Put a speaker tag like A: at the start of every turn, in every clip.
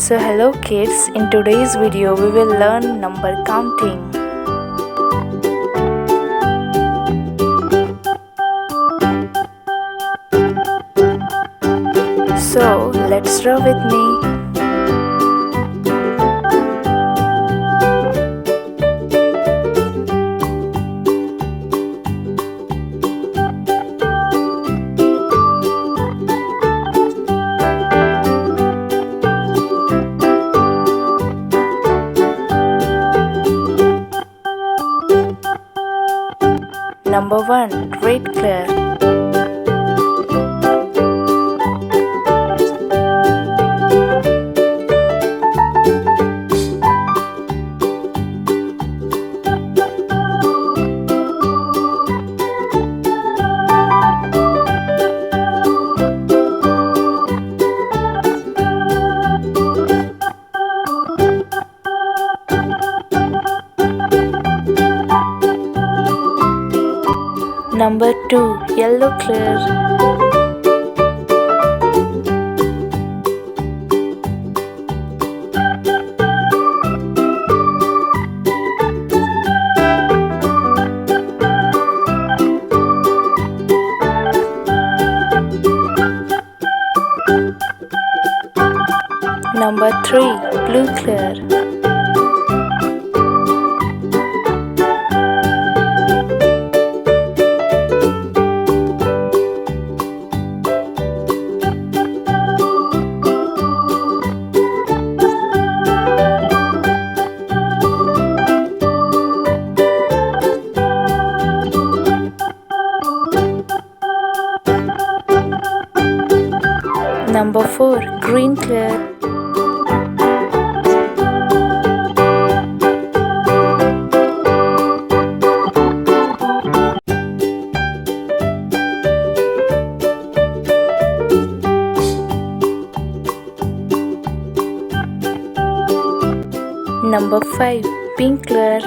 A: So hello kids, in today's video we will learn number counting. So let's draw with me. Number 1. Red color. Number 2. Yellow color. Number 3. Blue color. Number 4. Green color. Number 5. Pink color.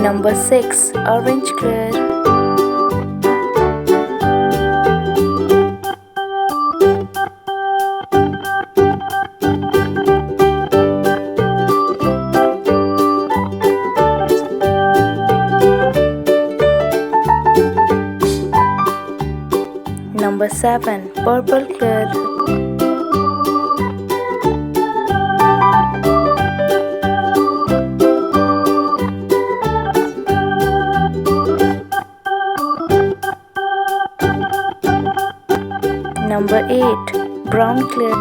A: Number 6. Orange color. Number 7. Purple color. Number 8. Brown color.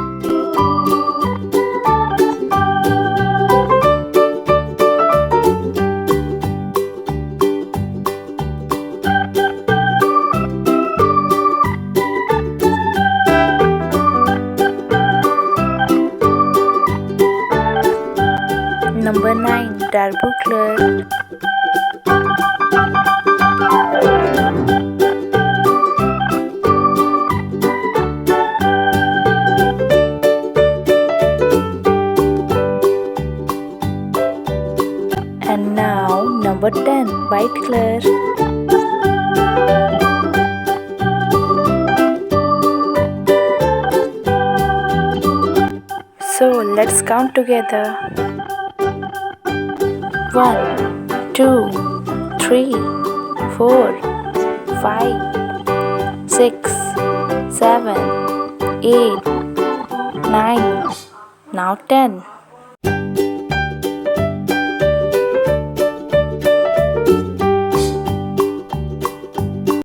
A: Number 9. Dark blue color. And now number 10. White color. So let's count together. 1, 2, 3, 4, 5, 6, 7, 8, 9. Now 10.